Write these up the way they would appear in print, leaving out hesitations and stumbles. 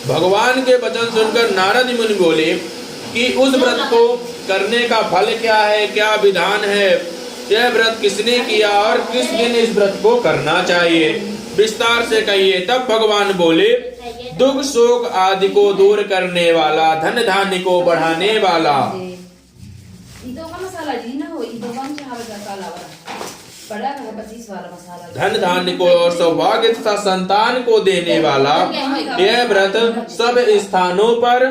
भगवान के वचन सुनकर नारद मुनि बोले कि उस व्रत को करने का फल क्या है, क्या विधान है, यह व्रत किसने किया और किस दिन इस व्रत को करना चाहिए, विस्तार से कहिए। तब भगवान बोले, दुख शोक आदि को दूर करने वाला, धन धान्य को बढ़ाने वाला, धन धान्य को और सौभाग्य तथा संतान को देने वाला, यह व्रत सब स्थानों पर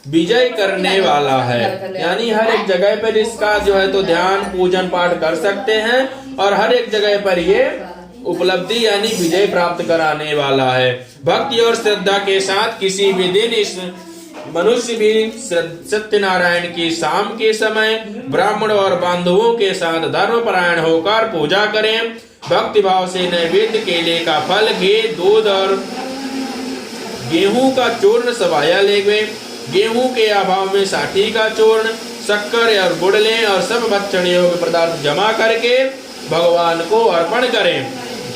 विजय करने वाला है। यानी हर एक जगह पर इसका जो है तो ध्यान पूजन पाठ कर सकते हैं और हर एक जगह पर ये उपलब्धि यानी विजय प्राप्त कराने वाला है। भक्ति और श्रद्धा के साथ किसी भी दिन इस मनुष्य भी सत्यनारायण की शाम के समय ब्राह्मण और बांधवों के साथ धर्मपरायण होकर पूजा करें। भक्ति भाव से नैवेद्य केले का फल, घी, दूध और गेहूं का चूर्ण सवाया लेवे। गेहूं के अभाव में साठी का चूर्ण, शक्कर और गुड़ लें और सब भक्षण योग्य पदार्थ जमा करके भगवान को अर्पण करें।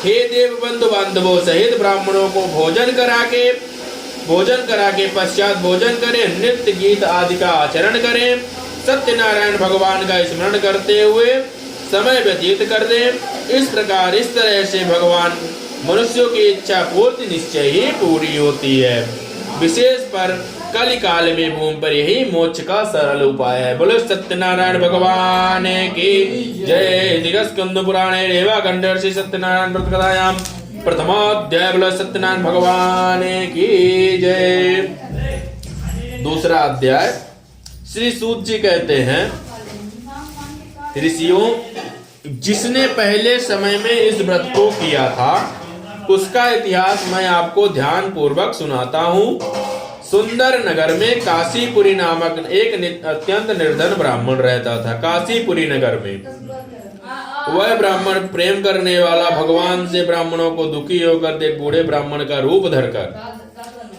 हे देव बंधु बांधवों सहित ब्राह्मणों को भोजन करा के पश्चात भोजन करें। नृत्य गीत आदि का आचरण करें। सत्यनारायण भगवान का स्मरण करते हुए समय व्यतीत कर दें। इस तरह से भगवान मनुष्यों की इच्छा पूर्ति निश्चय ही पूरी होती है। विशेष पर कलि काल में भूमि पर यही मोक्ष का सरल उपाय है। बोलो सत्यनारायण भगवान की जय। दिगस्कंद पुराणे रेवाखंड श्री सत्यनारायण व्रत कथायाम प्रथमाध्याय। बोलो सत्यनारायण भगवान की जय। दूसरा अध्याय। श्री सूत जी कहते हैं, ऋषियों, जिसने पहले समय में इस व्रत को किया था उसका इतिहास मैं आपको ध्यान पूर्वक सुनाता हूँ। सुंदर नगर में काशीपुरी नामक एक अत्यंत निर्धन ब्राह्मण रहता था। काशीपुरी नगर में वह ब्राह्मण प्रेम करने वाला, भगवान से ब्राह्मणों को दुखी होकर एक बूढ़े ब्राह्मण का रूप धरकर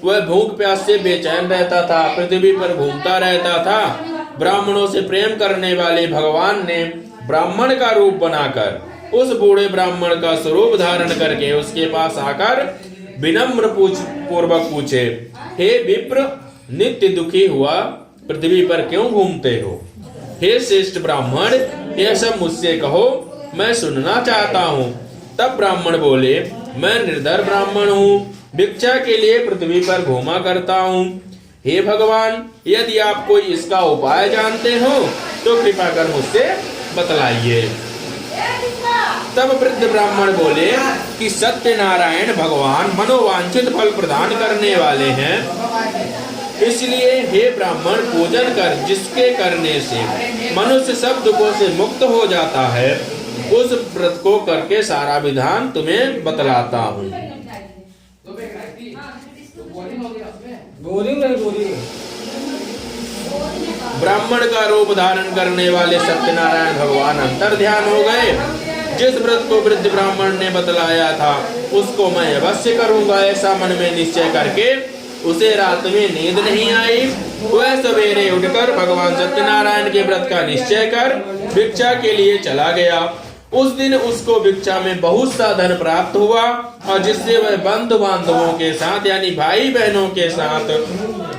वह भूख प्यास से बेचैन रहता था, पृथ्वी पर घूमता रहता था। ब्राह्मणों से प्रेम करने वाले भगवान ने ब्राह्मण का रूप बनाकर उस बूढ़े ब्राह्मण का स्वरूप धारण करके उसके पास आकर विनम्र पूर्वक पूछे, हे विप्र, नित्य दुखी हुआ पृथ्वी पर क्यों घूमते हो? हे श्रेष्ठ ब्राह्मण, यह सब मुझसे कहो, मैं सुनना चाहता हूँ। तब ब्राह्मण बोले, मैं निर्धर ब्राह्मण हूँ, भिक्षा के लिए पृथ्वी पर घूमा करता हूँ। हे भगवान, यदि आप कोई इसका उपाय जानते हो तो कृपा कर मुझसे बतलाइए। तब वृद्ध ब्राह्मण बोले कि सत्यनारायण भगवान मनोवांछित फल प्रदान करने वाले हैं, इसलिए हे ब्राह्मण पूजन कर, जिसके करने से मनुष्य सब दुखों से मुक्त हो जाता है, उस व्रत को करके सारा विधान तुम्हें बतलाता हूँ। ब्राह्मण का रूप धारण करने वाले सत्यनारायण भगवान अंतर ध्यान हो गए। जिस व्रत को वृद्ध ब्राह्मण ने बतलाया था उसको मैं अवश्य करूंगा, ऐसा मन में निश्चय करके उसे रात में नींद नहीं आई। वह सवेरे उठकर भगवान सत्यनारायण के व्रत का निश्चय कर भिक्षा के लिए चला गया। उस दिन उसको भिक्षा में बहुत सा धन प्राप्त हुआ और जिससे वह बंधु बांधवों के साथ यानी भाई बहनों के साथ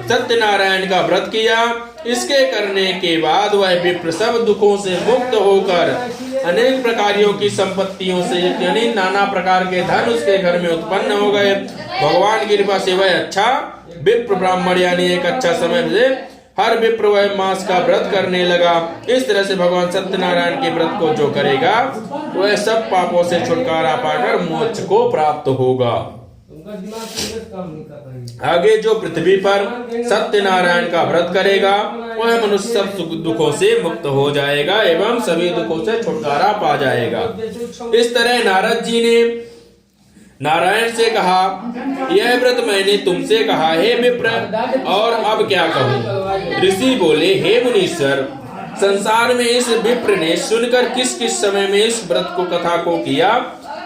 सत्यनारायण का व्रत किया। इसके करने के बाद वह विप्र सब दुखों से मुक्त होकर अनेक प्रकारों की संपत्तियों से यानी नाना प्रकार के धन उसके घर में उत्पन्न हो गए। भगवान की कृपा से वह अच्छा विप्र ब्राह्मण यानी एक अच्छा समय से हर विप्र वह मास का व्रत करने लगा। इस तरह से भगवान सत्यनारायण के व्रत को जो करेगा वह सब पापों से छुटकारा पाकर मोक्ष को प्राप्त होगा। आगे जो पृथ्वी पर सत्यनारायण का व्रत करेगा वह मनुष्य सब दुखों से मुक्त हो जाएगा एवं सभी दुखों से छुटकारा पा जाएगा। इस तरह नारद जी ने नारायण से कहा, यह व्रत मैंने तुमसे कहा हे विप्र, और अब क्या कहूँ? ऋषि बोले, हे मुनीश्वर, संसार में इस विप्र ने सुनकर किस किस समय में इस व्रत को कथा को किया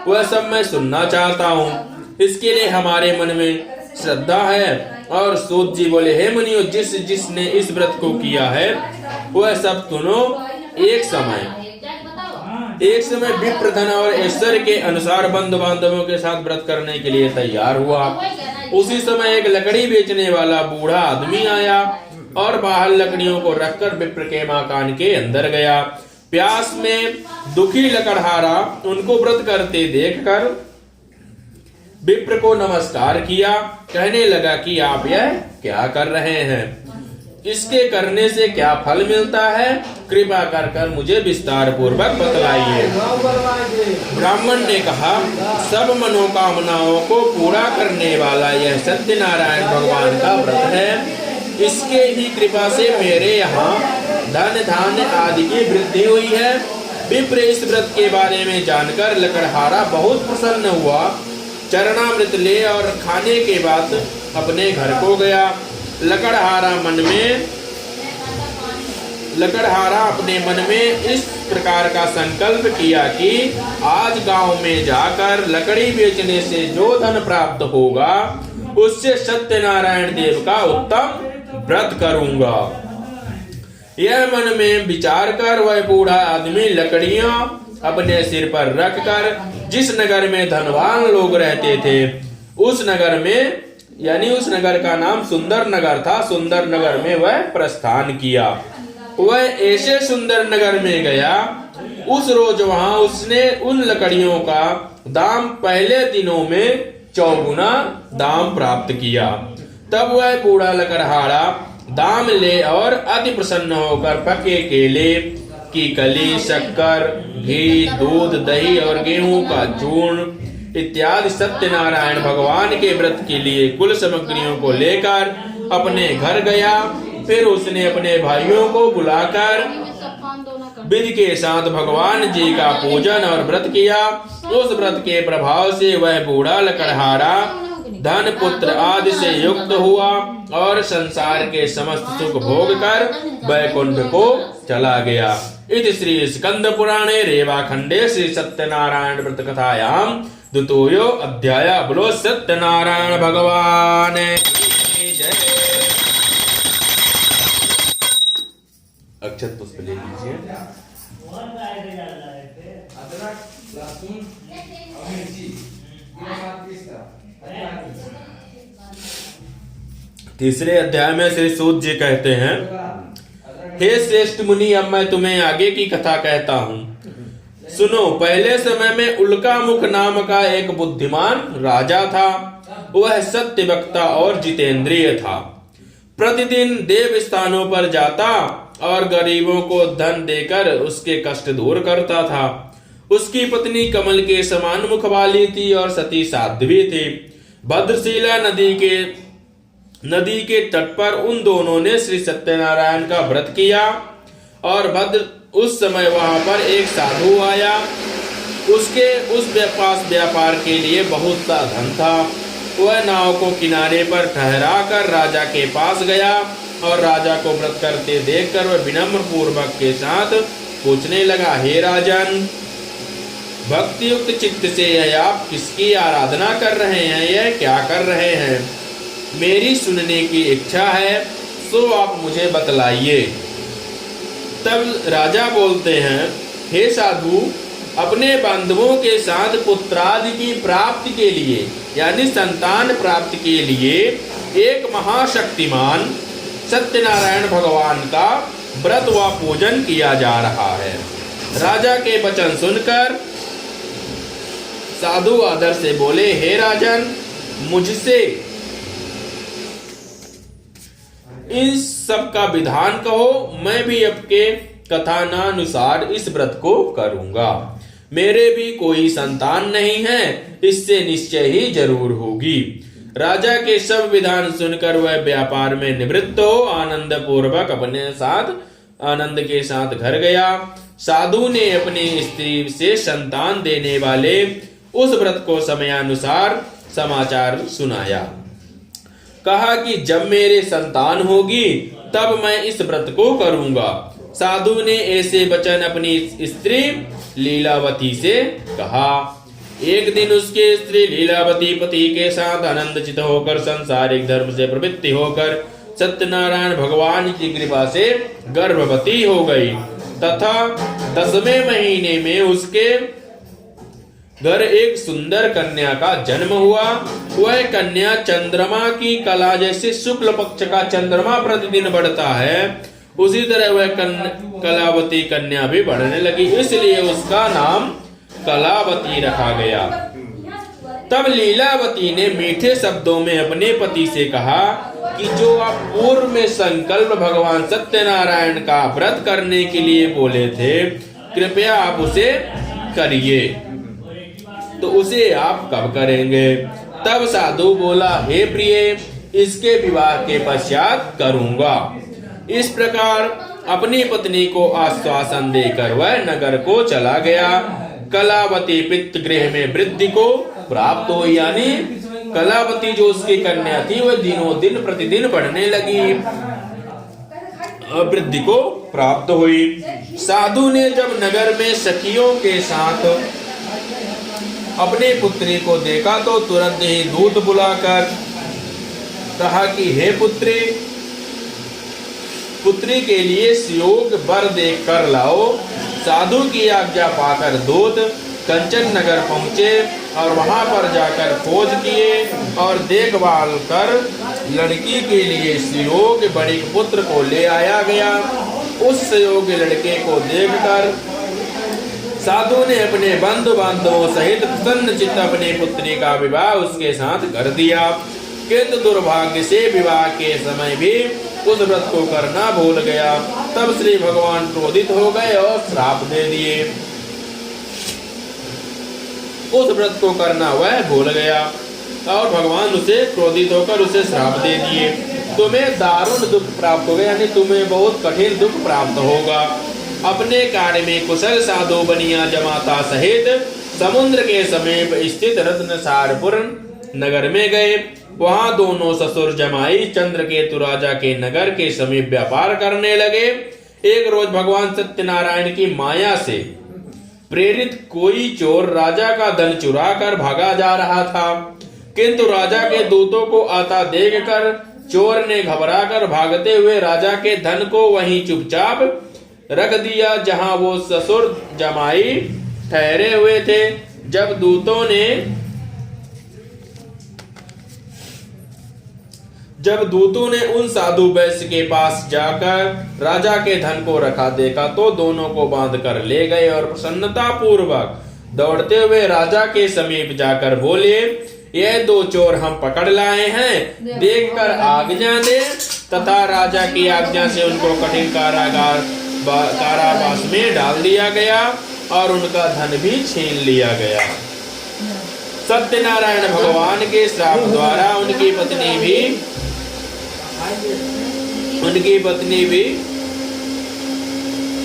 वह सब मैं सुनना चाहता हूँ। इसके लिए हमारे मन में श्रद्धा है। और सूत जी बोले, हे मुनियों, जिसने इस व्रत को किया है वह सब सुनो एक समय। एक समय विप्र धन और ऐश्वर्य के अनुसार बंधु बांधवों के साथ व्रत करने के लिए तैयार हुआ। उसी समय एक लकड़ी बेचने वाला बूढ़ा आदमी आया और बाहर लकड़ियों को रखकर विप्र के मकान के अंदर गया। प्यास में दुखी लकड़हारा उनको व्रत करते देखकर विप्र को नमस्कार किया। कहने लगा कि आप यह क्या कर रहे हैं, इसके करने से क्या फल मिलता है, कृपा कर मुझे विस्तार पूर्वक बतलाइए। ब्राह्मण ने कहा, सब मनोकामनाओं को पूरा करने वाला यह सत्यनारायण भगवान का व्रत है। इसके ही कृपा से मेरे यहाँ धन धान्य आदि की वृद्धि हुई है। विप्र इस व्रत के बारे में जानकर लकड़हारा बहुत प्रसन्न हुआ। चरणामृत ले और खाने के बाद अपने घर को गया। लकड़हारा अपने मन में इस प्रकार का संकल्प किया कि आज गांव में जाकर लकड़ी बेचने से जो धन प्राप्त होगा उससे सत्यनारायण देव का उत्तम व्रत करूंगा। यह मन में विचार कर वह बूढ़ा आदमी लकड़ियां अपने सिर पर रखकर जिस नगर में धनवान लोग रहते थे उस नगर में, यानी उस नगर का नाम सुंदर नगर था, सुंदर नगर में वह प्रस्थान किया। वह ऐसे सुंदर नगर में गया। उस रोज वहां उसने उन लकड़ियों का दाम पहले दिनों में 4 गुना दाम प्राप्त किया। तब वह बूढ़ा लकड़हारा दाम ले और अति प्रसन्न होकर पके केले की कली, शक्कर, घी, दूध, दही और गेहूं का चूर्ण इत्यादि सत्यनारायण भगवान के व्रत के लिए कुल सामग्रियों को लेकर अपने घर गया। फिर उसने अपने भाइयों को बुलाकर विधि के साथ भगवान जी का पूजन और व्रत किया। उस व्रत के प्रभाव से वह बूढ़ा लकड़हारा धन पुत्र आदि से युक्त हुआ और संसार के समस्त सुख भोग कर वैकुंठ को चला गया। इति श्री स्कंद पुराणे रेवाखंडे श्री सत्यनारायण व्रत कथायाम द्वितीयो अध्याय। बोलो सत्यनारायण भगवान की जय। अक्षत पुष्प ले लीजिए। तीसरे अध्याय में श्री सूत जी कहते हैं, हे श्रेष्ठ मुनि, अब मैं तुम्हें आगे की कथा कहता हूँ, सुनो। पहले समय में उल्कामुख नाम का एक बुद्धिमान राजा था। वह सत्य वक्ता और जितेंद्रिय था। प्रतिदिन देव स्थानों पर जाता और गरीबों को धन देकर उसके कष्ट दूर करता था। उसकी पत्नी कमल के समान मुख वाली थी और सती साध्वी थी। भद्रशिला नदी के तट पर उन दोनों ने श्री सत्यनारायण का व्रत किया और उस समय वहां पर एक साधु आया। उसके उस पास व्यापार के लिए बहुत सा धन था। वह नाव को किनारे पर ठहरा कर राजा के पास गया और राजा को व्रत करते देखकर वह विनम्र पूर्वक के साथ पूछने लगा, हे राजन, भक्ति युक्त चित्त से यह आप किसकी आराधना कर रहे हैं, यह क्या कर रहे हैं? मेरी सुनने की इच्छा है, सो आप मुझे बतलाइए। तब राजा बोलते हैं, हे साधु, अपने बंधुओं के साथ पुत्रादि की प्राप्ति के लिए, यानी संतान प्राप्ति के लिए एक महाशक्तिमान सत्यनारायण भगवान का व्रत व पूजन किया जा रहा है। राजा के वचन सुनकर साधु आदर से बोले, हे राजन, मुझसे इन सब का विधान कहो, मैं भी आपके कथानुसार इस व्रत को करूंगा। मेरे भी कोई संतान नहीं है, इससे निश्चय ही जरूर होगी। राजा के सब विधान सुनकर वह व्यापार में निवृत्त हो आनंद पूर्वक अपने साथ आनंद के साथ घर गया। साधु ने अपनी स्त्री से संतान देने वाले उस व्रत को समयानुसार समाचार सुनाया। कहा कि जब मेरे संतान होगी तब मैं इस व्रत को करूंगा। साधु ने ऐसे वचन अपनी स्त्री लीलावती से कहा। एक दिन उसके स्त्री लीलावती पति के साथ आनंदचित होकर सांसारिक धर्म से प्रवृत्ति होकर सत्यनारायण भगवान की कृपा से गर्भवती हो गई। तथा 10वें महीने में उसके घर एक सुंदर कन्या का जन्म हुआ। वह कन्या चंद्रमा की कला जैसे शुक्ल पक्ष का चंद्रमा प्रतिदिन बढ़ता है, उसी तरह वह कलावती कन्या भी बढ़ने लगी, इसलिए उसका नाम कलावती रखा गया। तब लीलावती ने मीठे शब्दों में अपने पति से कहा कि जो आप पूर्व में संकल्प भगवान सत्यनारायण का व्रत करने के लिए बोले थे, कृपया आप उसे करिए। तो उसे आप कब करेंगे? तब साधु बोला, हे प्रिय, इसके विवाह के पश्चात करूंगा। इस प्रकार अपनी पत्नी को आश्वासन देकर वह नगर को चला गया। कलावती पितृ गृह में वृद्धि को प्राप्त हो, यानी कलावती जो उसकी कन्या थी वह दिनों दिन प्रतिदिन बढ़ने लगी, वृद्धि को प्राप्त हुई। साधु ने जब नगर में सखियों के साथ अपनी पुत्री को देखा तो तुरंत ही दूत बुलाकर कहा कि हे पुत्री, पुत्री के लिए सुयोग वर देख कर लाओ। साधु की आज्ञा पाकर दूत कंचन नगर पहुंचे और वहां पर जाकर खोज किए और देखभाल कर लड़की के लिए सुयोग्य बड़े पुत्र को ले आया गया। उस सुयोग्य लड़के को देखकर साधु ने अपने बंधु बांधवों सहित प्रसन्न चित्त अपनी पुत्री का विवाह उसके साथ कर दिया, किंतु दुर्भाग्य से विवाह के समय भी उस व्रत को करना भूल गया। तब श्री भगवान क्रोधित हो गए और श्राप दे दिए। उस व्रत को करना वह भूल गया और भगवान उसे क्रोधित होकर उसे श्राप दे दिए। तुम्हें दारुण दुख प्राप्त होगा, यानी तुम्हें बहुत कठिन दुख प्राप्त होगा। अपने कार्य में कुशल साधु बनिया जमाता सहित समुद्र के समीप स्थित रत्नसारपुर नगर में गए। वहां दोनों ससुर जमाई चंद्रकेतु राजा के नगर के समीप व्यापार करने लगे। एक रोज भगवान सत्यनारायण की माया से प्रेरित कोई चोर राजा का धन चुरा कर भागा जा रहा था, किंतु राजा के दूतों को आता देखकर चोर ने घबराकर भागते हुए राजा के धन को वहीं चुपचाप रख दिया जहां वो ससुर जमाई ठहरे हुए थे। जब दूतों ने उन साधु वैश्य के पास जाकर राजा के धन को रखा देखा तो दोनों को बांध कर ले गए और प्रसन्नता पूर्वक दौड़ते हुए राजा के समीप जाकर बोले, ये दो चोर हम पकड़ लाए हैं, देखकर आज्ञा दे। तथा राजा की आज्ञा से उनको कठिन कारावास में डाल दिया गया और उनका धन भी छीन लिया गया। सत्यनारायण भगवान के श्राप द्वारा उनकी पत्नी भी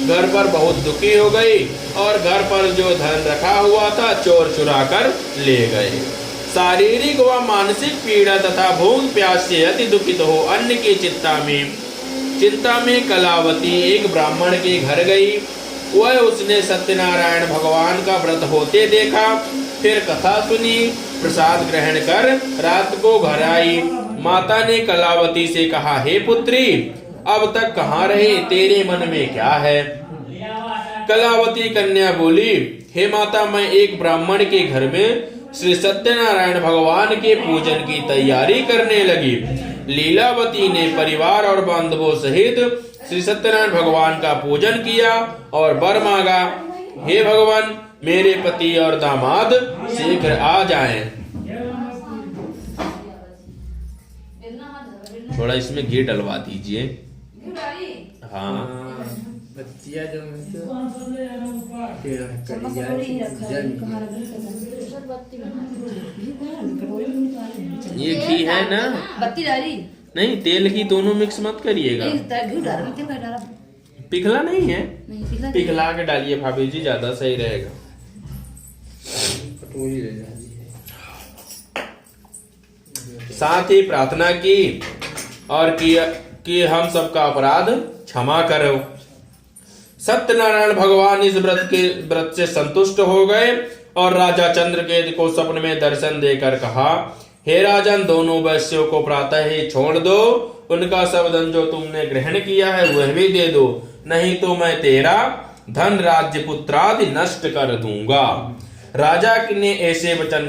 घर पर बहुत दुखी हो गई और घर पर जो धन रखा हुआ था चोर चुरा कर ले गए। शारीरिक व मानसिक पीड़ा तथा भूख प्यास से अति दुखित हो अन्न की चिंता में कलावती एक ब्राह्मण के घर गई। वह उसने सत्यनारायण भगवान का व्रत होते देखा, फिर कथा सुनी, प्रसाद ग्रहण कर रात को घर आई। माता ने कलावती से कहा, हे पुत्री, अब तक कहाँ रहे, तेरे मन में क्या है? कलावती कन्या बोली, हे माता, मैं एक ब्राह्मण के घर में श्री सत्यनारायण भगवान के पूजन की तैयारी करने लगी। लीलावती ने परिवार और बांधवों सहित श्री सत्यनारायण भगवान का पूजन किया और वर मांगा, हे भगवान, मेरे पति और दामाद शीघ्र आ जाएं। थोड़ा इसमें घी डलवा दीजिए। हाँ, ये घी है ना? बत्ती डाली नहीं, तेल घी दोनों मिक्स मत करिएगा। पिघला नहीं है? पिघला के डालिए भाभी जी, ज्यादा सही रहेगा। साथ ही प्रार्थना की और कि हम सबका अपराध क्षमा करो। सत्यनारायण भगवान इस व्रत से संतुष्ट हो गए और राजा चंद्रकेतु को स्वप्न में दर्शन देकर कहा, हे राजन, दोनों वैश्यों को प्रातः ही छोड़ दो, उनका सब धन जो तुमने ग्रहण किया है वह भी दे दो। नहीं तो मैं तेरा धन राज्य पुत्रादि नष्ट कर दूंगा। राजा ने ऐसे वचन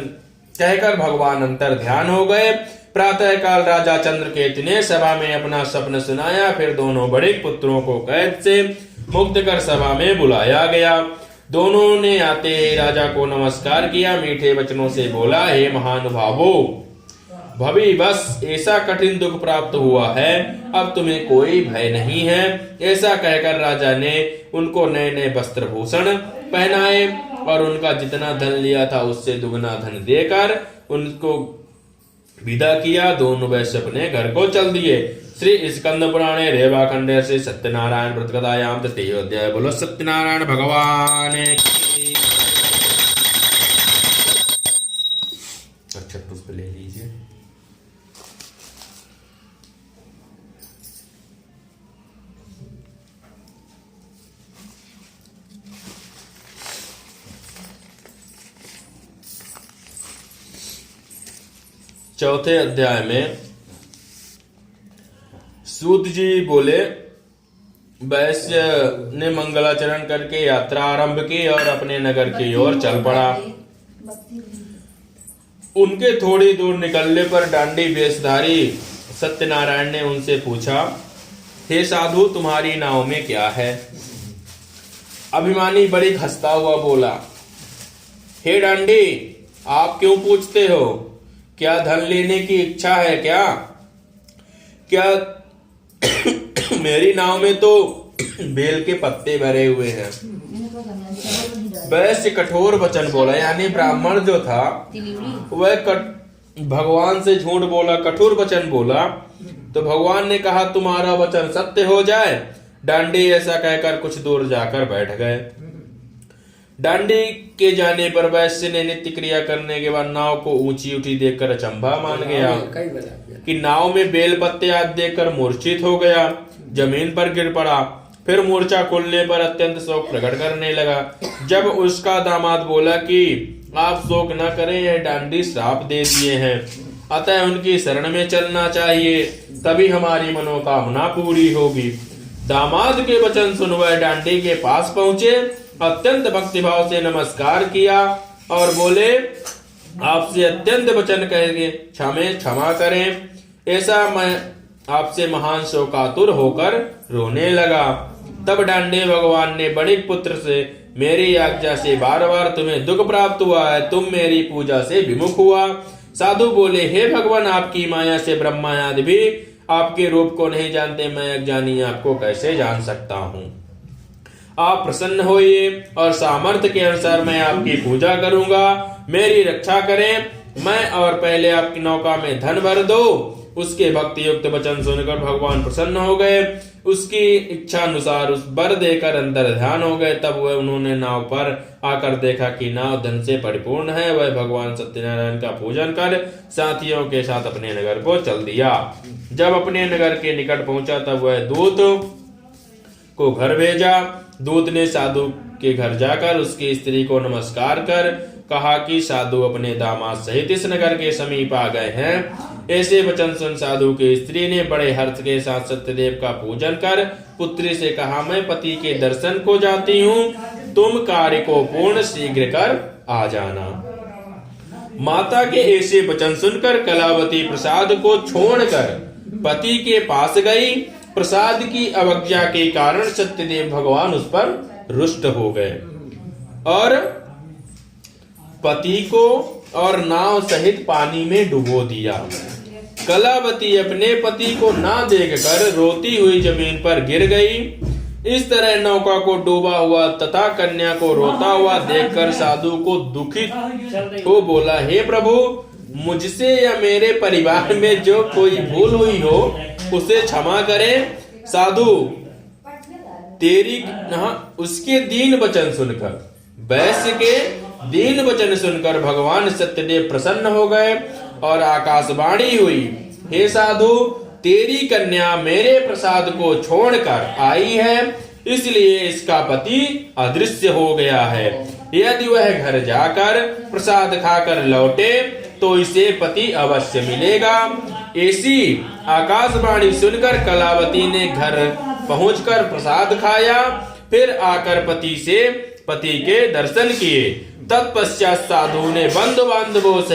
कहकर भगवान अंतर ध्यान हो गए। प्रातः काल राजा चंद्रकेतु ने सभा में अपना स्वप्न सुनाया। फिर दोनों बड़े पुत्रों को कैद से मुक्त कर सभा में बुलाया गया। दोनों ने आते ही राजा को नमस्कार किया, मीठे वचनों से बोला, हे महानुभावो, भभी बस ऐसा कठिन दुख प्राप्त हुआ है, अब तुम्हें कोई भय नहीं है। ऐसा कहकर राजा ने उनको नए नए वस्त्र भूषण पहनाए और उनका जितना धन लिया था उससे दुगना धन देकर उनको विदा किया। दोनों वैश्य अपने घर को चल दिए। श्री स्कंद पुराणे रेवा खंडे से सत्यनारायण व्रत कथायाम तृतीय अध्याय। बोलो सत्यनारायण भगवान की। अच्छा पुष्प ले लीजिए। चौथे अध्याय में सूत जी बोले, वैश्य ने मंगलाचरण करके यात्रा आरंभ की और अपने नगर की ओर चल पड़ा। उनके थोड़ी दूर निकलने पर डांडी वेशधारी सत्यनारायण ने उनसे पूछा, हे साधु, तुम्हारी नाव में क्या है? अभिमानी बड़ी हंसता हुआ बोला, हे डांडी, आप क्यों पूछते हो? क्या धन लेने की इच्छा है क्या? मेरी नाव में तो बेल के पत्ते भरे हुए हैं। वैसे कठोर वचन बोला, यानी ब्राह्मण जो था वह भगवान से झूठ बोला, कठोर वचन बोला। तो भगवान ने कहा, तुम्हारा वचन सत्य हो जाए। डांडी ऐसा कहकर कुछ दूर जाकर बैठ गए। डांडी के जाने पर वैश्य ने नित्य क्रिया करने के बाद नाव को ऊंची उठी देखकर अचंभा मान गया कि नाव में बेल पत्ते आदि देखकर मूर्छित हो गया, जमीन पर गिर पड़ा। फिर मूर्छा खुलने पर अत्यंत शोक प्रकट करने लगा। जब उसका दामाद बोला कि आप शोक न करें, यह डांडी श्राप दे दिए हैं, अतः उनकी शरण में चलना चाहिए, तभी हमारी मनोकामना पूरी होगी। दामाद के वचन सुन वह डांडी के पास पहुंचे, अत्यंत भक्तिभाव से नमस्कार किया और बोले, आपसे अत्यंत वचन कहेंगे, क्षमा करें। ऐसा मैं आपसे महान शोकातुर होकर रोने लगा। तब डांडे भगवान ने बड़े पुत्र से, मेरी आज्ञा से बार बार तुम्हें दुख प्राप्त हुआ है, तुम मेरी पूजा से विमुख हुआ। साधु बोले, हे भगवान, आपकी माया से ब्रह्मा आदि भी आपके रूप को नहीं जानते, मैं अज्ञानी आपको कैसे जान सकता हूँ? आप प्रसन्न होइए और सामर्थ्य के अनुसार मैं आपकी पूजा करूंगा, मेरी रक्षा करें। मैं और पहले आपकी नौका में धन भर दो। उसके भक्ति युक्त वचन सुनकर भगवान प्रसन्न हो गए। उसकी इच्छा अनुसार उस वर देकर अंतर ध्यान हो गए। तब वह उन्होंने नाव पर आकर देखा कि नाव धन से परिपूर्ण है। वह भगवान सत्यनारायण का पूजन कर साथियों के साथ अपने नगर को चल दिया। जब अपने नगर के निकट पहुंचा तब वह दूत को घर भेजा। दूत ने साधु के घर जाकर उसकी स्त्री को नमस्कार कर कहा कि साधु अपने दामाद सहित इस नगर के समीप आ गए हैं। ऐसे वचन सुन साधु की स्त्री ने बड़े हर्ष के साथ सत्यदेव का पूजन कर पुत्री से कहा, मैं पति के दर्शन को जाती हूँ, तुम कार्य को पूर्ण शीघ्र कर आ जाना। माता के ऐसे वचन सुनकर कलावती प्रसाद को छोड़कर पति के पास गई। प्रसाद की अवज्ञा के कारण सत्यदेव भगवान उस पर रुष्ट हो गए और पति को और नाव सहित पानी में डुबो दिया। कलावती अपने पति को ना देखकर रोती हुई जमीन पर गिर गई। इस तरह नौका को डूबा हुआ तथा कन्या को रोता हुआ देखकर साधु को दुखित हो बोला, हे प्रभु, मुझसे या मेरे परिवार में जो कोई भूल हुई हो उसे क्षमा करें। साधु उसके दीन वचन सुनकर, वैश्य के दीन वचन सुनकर भगवान सत्यदेव प्रसन्न हो गए और आकाशवाणी हुई, हे साधु, तेरी कन्या मेरे प्रसाद को छोड़कर आई है, इसलिए इसका पति अदृश्य हो गया है। यदि वह घर जाकर प्रसाद खाकर लौटे तो इसे पति अवश्य मिलेगा। ऐसी आकाशवाणी सुनकर कलावती ने घर पहुंचकर प्रसाद खाया, फिर आकर पति के दर्शन किए। तत्पश्चात साधु ने बंधु बांधवों से